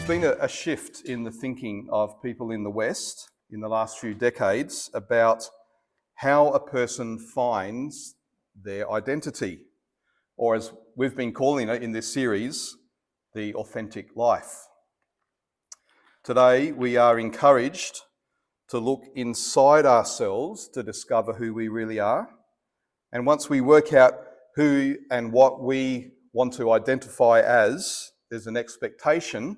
been a shift in the thinking of people in the West in the last few decades about how a person finds their identity, or as we've been calling it in this series, the authentic life. Today, we are encouraged to look inside ourselves to discover who we really are. And once we work out who and what we want to identify as, there's an expectation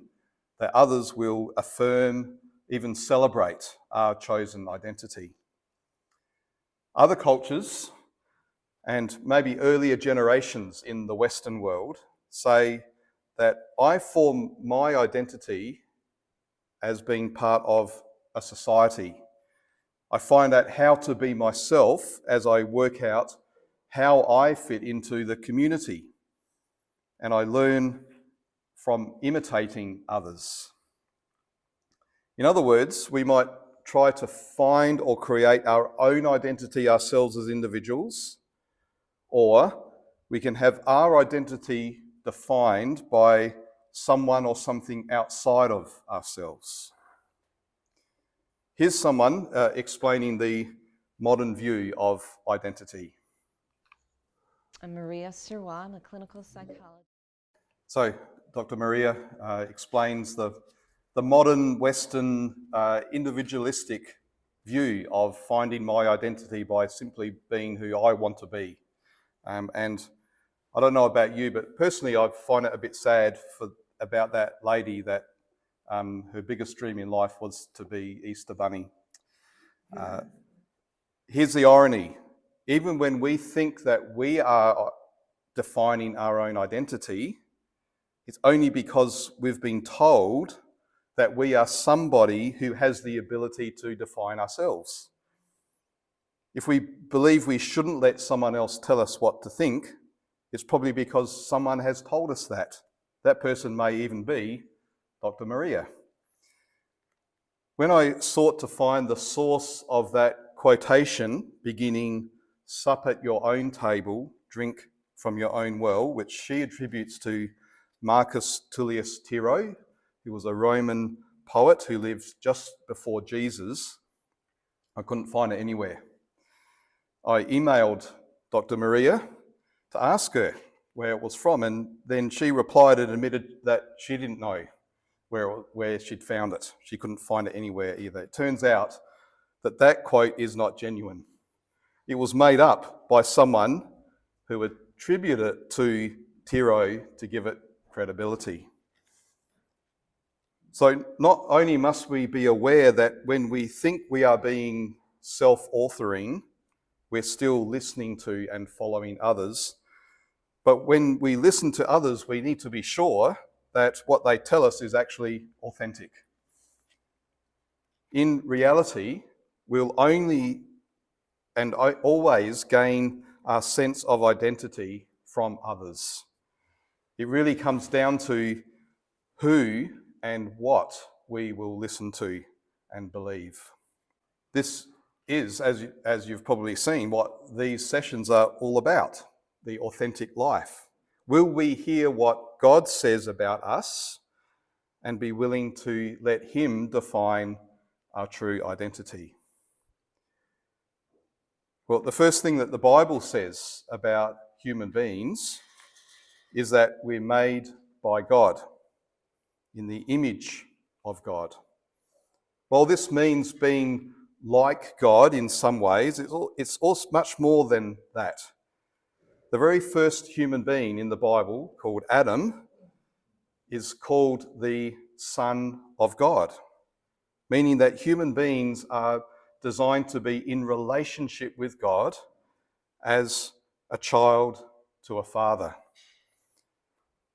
that others will affirm, even celebrate our chosen identity. Other cultures, and maybe earlier generations in the Western world, say that I form my identity as being part of a society. I find out how to be myself as I work out how I fit into the community. And I learn from imitating others. In other words, we might try to find or create our own identity ourselves as individuals, or we can have our identity defined by someone or something outside of ourselves. Here's someone explaining the modern view of identity. I'm Maria Serwa. I'm a clinical psychologist. So, Dr. Maria explains the modern Western individualistic view of finding my identity by simply being who I want to be. And I don't know about you, but personally I find it a bit sad about that lady that her biggest dream in life was to be Easter Bunny. Here's the irony. Even when we think that we are defining our own identity, it's only because we've been told that we are somebody who has the ability to define ourselves. If we believe we shouldn't let someone else tell us what to think, it's probably because someone has told us that. That person may even be Dr. Maria. When I sought to find the source of that quotation beginning, "Sup at your own table, drink from your own well," which she attributes to Marcus Tullius Tiro, who was a Roman poet who lived just before Jesus, I couldn't find it anywhere. I emailed Dr. Maria to ask her where it was from, and then she replied and admitted that she didn't know where she'd found it. She couldn't find it anywhere either. It turns out that quote is not genuine. It was made up by someone who attributed it to Tiro to give it credibility. So not only must we be aware that when we think we are being self-authoring, we're still listening to and following others, but when we listen to others, we need to be sure that what they tell us is actually authentic. In reality, we'll only and always gain our sense of identity from others. It really comes down to who and what we will listen to and believe. This is, as you've probably seen, what these sessions are all about, the authentic life. Will we hear what God says about us and be willing to let Him define our true identity? Well, the first thing that the Bible says about human beings is that we're made by God, in the image of God. While this means being like God in some ways, it's also much more than that. The very first human being in the Bible, called Adam, is called the Son of God, meaning that human beings are designed to be in relationship with God as a child to a father.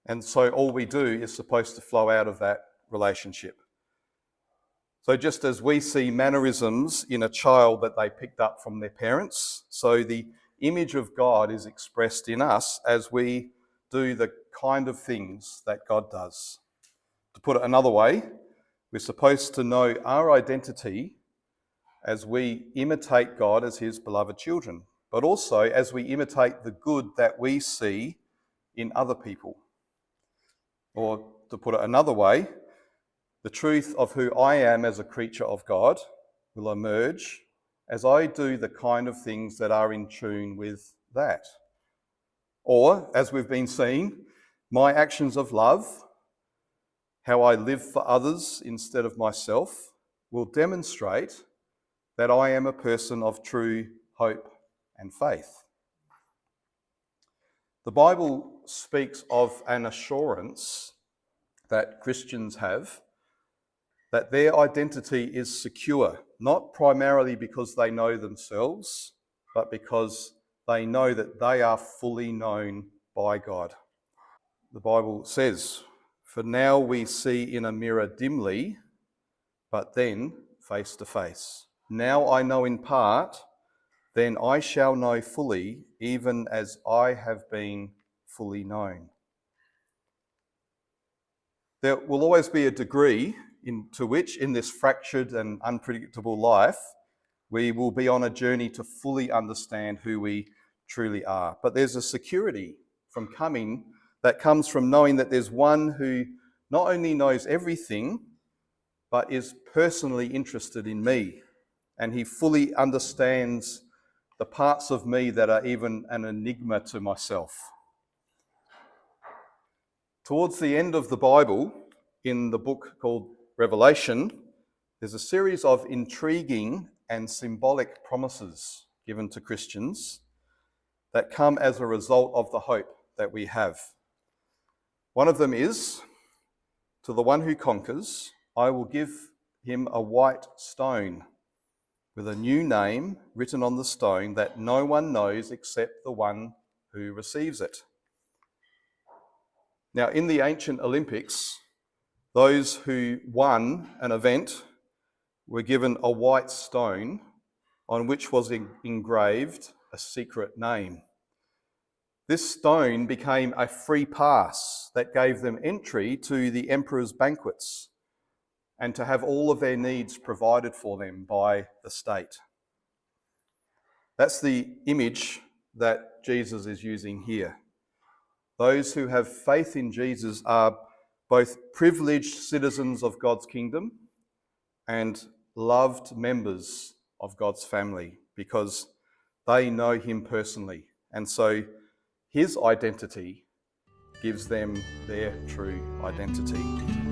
And so all we do is supposed to flow out of that relationship. So just as we see mannerisms in a child that they picked up from their parents, so the image of God is expressed in us as we do the kind of things that God does. To put it another way, we're supposed to know our identity as we imitate God as His beloved children, but also as we imitate the good that we see in other people. Or to put it another way, The truth of who I am as a creature of God will emerge as I do the kind of things that are in tune with that. Or, as we've been seeing, my actions of love, how I live for others instead of myself, will demonstrate that I am a person of true hope and faith. The Bible speaks of an assurance that Christians have that their identity is secure, not primarily because they know themselves, but because they know that they are fully known by God. The Bible says, "For now we see in a mirror dimly, but then face to face. Now I know in part, then I shall know fully, even as I have been fully known." There will always be a degree to which, in this fractured and unpredictable life, we will be on a journey to fully understand who we truly are. But there's a security that comes from knowing that there's one who not only knows everything, but is personally interested in me. And he fully understands the parts of me that are even an enigma to myself. Towards the end of the Bible, in the book called Revelation, there's a series of intriguing and symbolic promises given to Christians that come as a result of the hope that we have. One of them is, "To the one who conquers, I will give him a white stone with a new name written on the stone that no one knows except the one who receives it." Now, in the ancient Olympics, those who won an event were given a white stone on which was engraved a secret name. This stone became a free pass that gave them entry to the emperor's banquets and to have all of their needs provided for them by the state. That's the image that Jesus is using here. Those who have faith in Jesus are both privileged citizens of God's kingdom and loved members of God's family because they know him personally. And so his identity gives them their true identity.